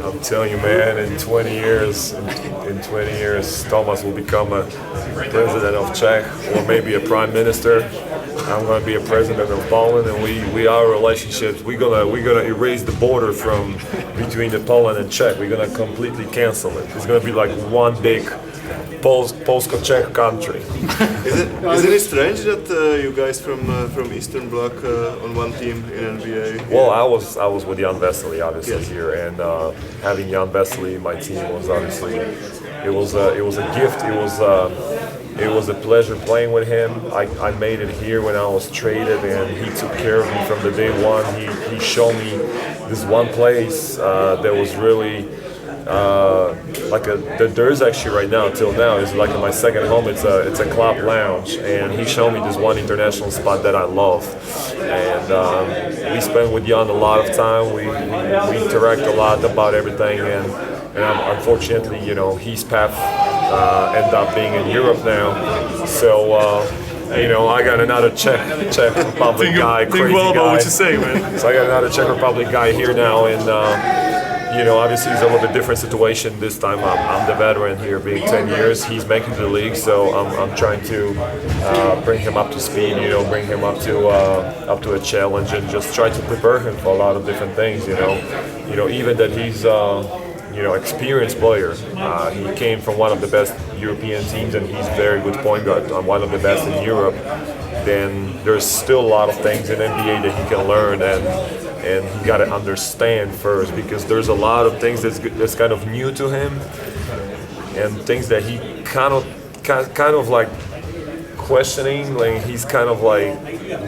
I'm telling you, man, in 20 years, Tomas will become a president of Czech or maybe a prime minister. I'm going to be a president of Poland, and our relationships. We're gonna erase the border from between the Poland and Czech. We're gonna completely cancel it. It's going to be like one big Polsko-Czech country. Isn't it strange that you guys from Eastern Bloc on one team in NBA? Well, I was with Jan Vesely obviously here, and having Jan Vesely in my team was obviously it was a gift. It was a pleasure playing with him. I made it here when I was traded, and he took care of me from the day one. He showed me this one place that was really. There's actually right now till now is like my second home. It's a club lounge, and he showed me this one international spot that I love. And we spend with Jan a lot of time. We interact a lot about everything, and unfortunately, his path ended up being in Europe now. So. I got another Czech Republic guy, crazy well guy. about what you say, man. So I got another Czech Republic guy here now, and obviously it's a little bit different situation this time. I'm the veteran here, being 10 years. He's making the league, so I'm trying to bring him up to speed. Bring him up to a challenge, and just try to prepare him for a lot of different things. Even that he's. Experienced player. He came from one of the best European teams, and he's very good point guard, one of the best in Europe. Then there's still a lot of things in NBA that he can learn, and he got to understand first, because there's a lot of things that's kind of new to him, and things that he kind of like questioning, like he's kind of like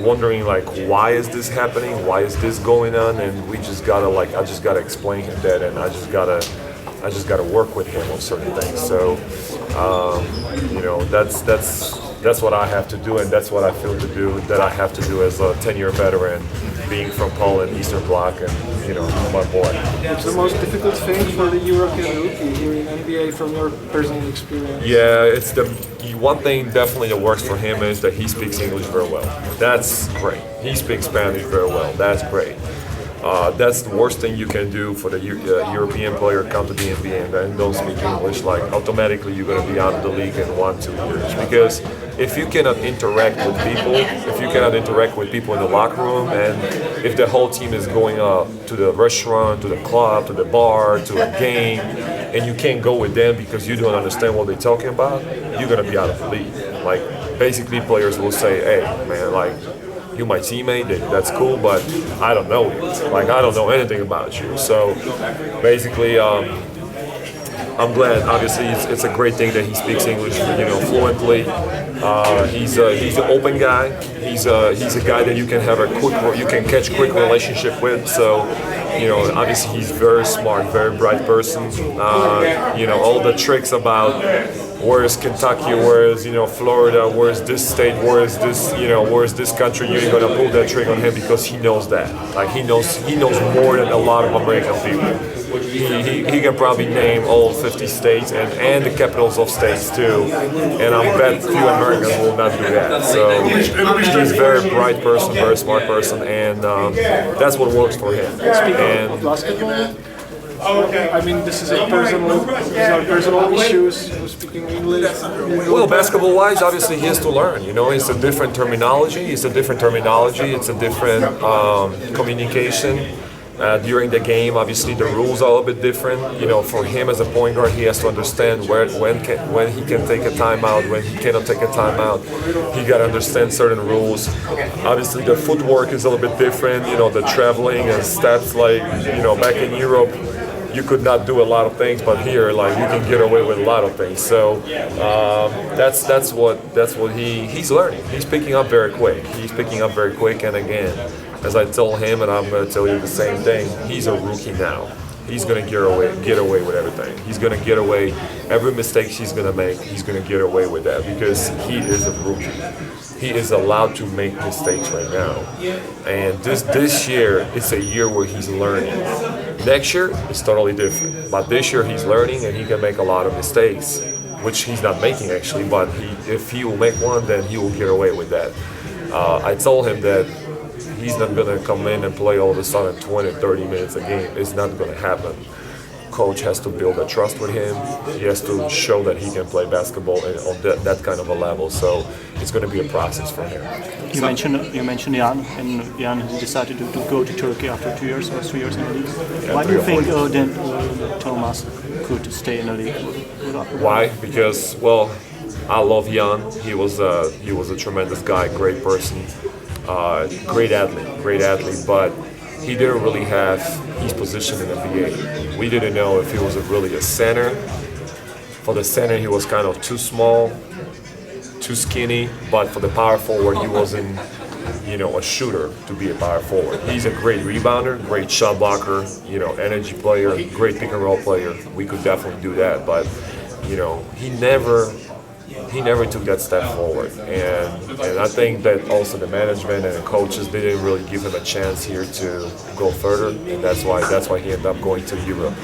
wondering, like, why is this happening? Why is this going on? And I just gotta explain him that, and I just gotta work with him on certain things. So, that's what I have to do, and that's what I feel that I have to do as a 10-year veteran, being from Poland, Eastern Bloc, and my boy. What's the most difficult thing for the European rookie here in NBA from your personal experience? Yeah, it's the one thing definitely that works for him is that he speaks English very well. That's great. He speaks Spanish very well. That's great. That's the worst thing you can do for the European player come to the NBA and then don't speak English. Like, automatically you're going to be out of the league in 1-2 years, because if you cannot interact with people in the locker room, and if the whole team is going to the restaurant, to the club, to the bar, to a game, and you can't go with them because you don't understand what they're talking about, you're going to be out of the league. Like, basically players will say, hey man, like, you're my teammate, that's cool, but I don't know you. Like, I don't know anything about you. So basically, I'm glad. Obviously, it's a great thing that he speaks English, fluently. He's an open guy. He's a guy that you can catch quick relationship with. So, obviously he's very smart, very bright person. All the tricks about where is Kentucky, where is Florida, where is this state, where is this country, you're gonna pull that trick on him, because he knows that. Like, he knows more than a lot of American people. He can probably name all 50 states and the capitals of states too, and I bet few Americans will not do that. So he's a very bright person, very smart person, and that's what works for him. Speaking of basketball, I mean, these are personal issues, speaking English. Well, basketball-wise, obviously he has to learn. It's a different terminology. It's a different communication. During the game, obviously the rules are a little bit different. For him as a point guard, he has to understand when he can take a timeout, when he cannot take a timeout. He got to understand certain rules. Obviously, the footwork is a little bit different. The traveling and steps, like back in Europe, you could not do a lot of things, but here, like, you can get away with a lot of things. So that's what he's learning. He's picking up very quick. And again, as I told him, and I'm going to tell you the same thing, he's a rookie now. He's going to get away with everything. He's going to get away. Every mistake he's going to make, he's going to get away with that, because he is a rookie. He is allowed to make mistakes right now. And this year, it's a year where he's learning. Next year, it's totally different. But this year, he's learning, and he can make a lot of mistakes, which he's not making actually, but if he will make one, then he will get away with that. I told him that he's not going to come in and play all of a sudden 20, 30 minutes a game. It's not going to happen. coach has to build a trust with him. He has to show that he can play basketball on that kind of a level. So it's going to be a process for him. You mentioned Jan, and Jan decided to go to Turkey after 2 years or 3 years in the league. Why do you think then Tomas could stay in the league? Why? Because, well, I love Jan. He was a tremendous guy, great person, great athlete, but he didn't really have his position in the NBA. We didn't know if he was really a center. For the center, he was kind of too small, too skinny, but for the power forward, he wasn't, a shooter to be a power forward. He's a great rebounder, great shot blocker, energy player, great pick and roll player. We could definitely do that, but, he never took that step forward, and I think that also the management and the coaches didn't really give him a chance here to go further, and that's why he ended up going to Europe.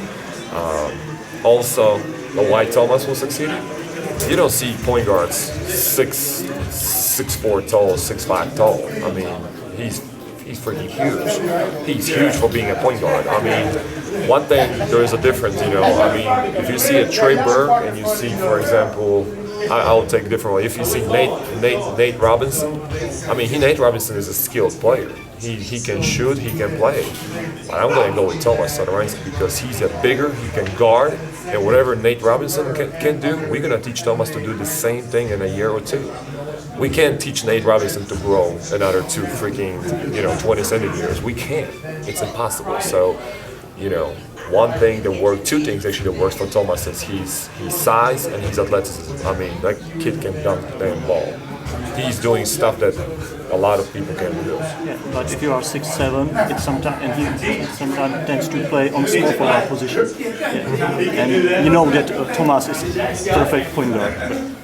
Also, why Tomas was succeeding? You don't see point guards 6'4" tall, 6'5" tall. I mean, he's freaking huge. He's huge for being a point guard. I mean, one thing, there is a difference, I mean, if you see a Trey Burke and you see, for example, I'll take a different way. If you see Nate Robinson, I mean, Nate Robinson is a skilled player. He can shoot, he can play. But I'm going to go with Tomas Satoransky because he's a bigger, he can guard, and whatever Nate Robinson can do, we're going to teach Tomas to do the same thing in a year or two. We can't teach Nate Robinson to grow another 2 freaking, 20 centimeters. We can't. It's impossible. So, two things actually that works for Tomas is his size and his athleticism. I mean, that kid can dunk the damn ball. He's doing stuff that a lot of people can do. Yeah, but if you are 6'7", it's sometimes he sometimes tends to play on small forward position. Yeah. And you know that Tomas is perfect point guard.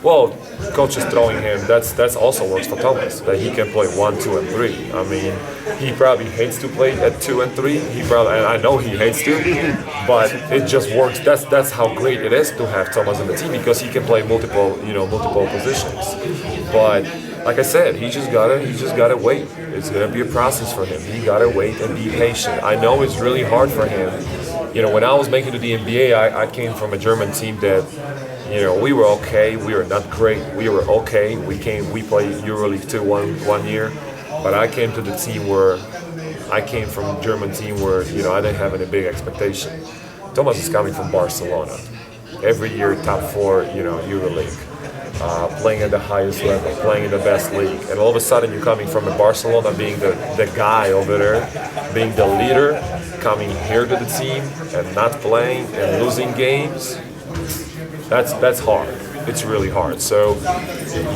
Well, coach is throwing him. That's also works for Tomas. That he can play 1, 2, and 3. I mean, he probably hates to play at 2 and 3. And I know he hates to, but it just works. That's how great it is to have Tomas on the team because he can play multiple positions. But like I said, he just gotta wait. It's gonna be a process for him. He gotta wait and be patient. I know it's really hard for him. When I was making it to the NBA, I came from a German team that, we were okay. We were not great. We were okay. We played EuroLeague 2 one year, but I came from a German team where I didn't have any big expectation. Tomas is coming from Barcelona, every year top 4, EuroLeague. Playing at the highest level, playing in the best league, and all of a sudden you're coming from Barcelona, being the guy over there, being the leader, coming here to the team and not playing and losing games. That's hard. It's really hard. So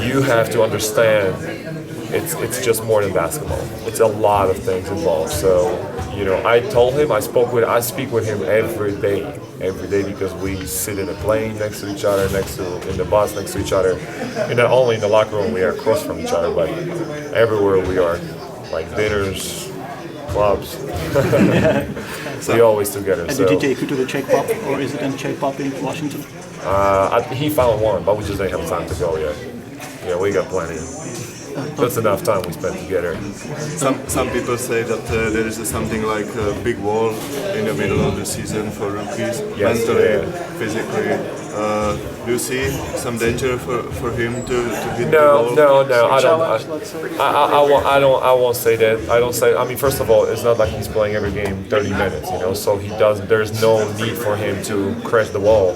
you have to understand it's just more than basketball. It's a lot of things involved. So I told him I speak with him every day because we sit in a plane next to each other, in the bus next to each other, and not only in the locker room we are across from each other, but everywhere we are, like dinners, clubs. We always together. And did he take you to the Czech pub, or is it in Czech pub in Washington? He found one, but we just didn't have time to go yet. Yeah, we got plenty. That's enough time we spent together. Some people say that there is something like a big wall in the middle of the season for rookies, mentally, physically. Do you see some danger for him to hit the wall? No. I won't say that. I mean, first of all, it's not like he's playing every game 30 minutes, So there's no need for him to crash the wall.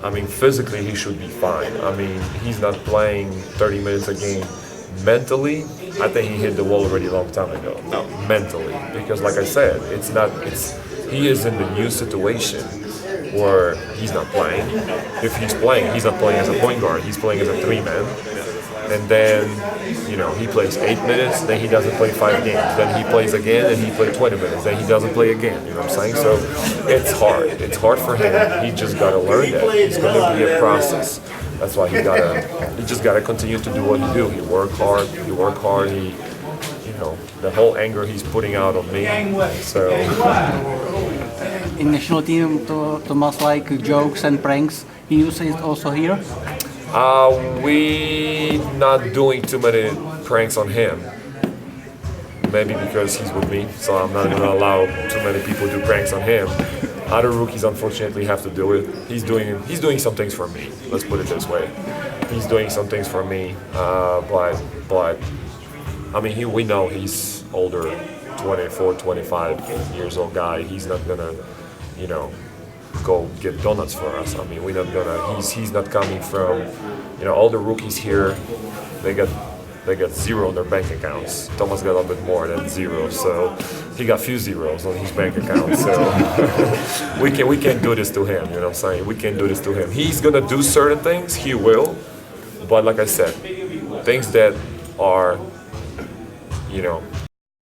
I mean, physically he should be fine. I mean, he's not playing 30 minutes a game. Mentally, I think he hit the wall already a long time ago. No, mentally, because like I said, he is in the new situation where he's not playing. If he's playing, he's not playing as a point guard. He's playing as a 3-man. And then, he plays 8 minutes, then he doesn't play 5 games. Then he plays again, and he plays 20 minutes. Then he doesn't play again. You know what I'm saying? So it's hard. It's hard for him. He just got to learn that. It's going to be a process. That's why he just gotta continue to do what he do. He work hard. He, the whole anger he's putting out on me. So in national team, Tomas like jokes and pranks. He uses it also here. We not doing too many pranks on him. Maybe because he's with me, so I'm not gonna allow too many people to do pranks on him. Other rookies, unfortunately, have to do it. He's doing some things for me. Let's put it this way. He's doing some things for me, but I mean, we know he's older, 24, 25 years old guy. He's not gonna, go get donuts for us. I mean, we're not gonna. He's not coming from, all the rookies here. They got zero in their bank accounts. Tomas got a little bit more than zero, so he got few zeros on his bank account. So we can't do this to him. You know what I'm saying? We can't do this to him. He's gonna do certain things. He will, but like I said, things that are,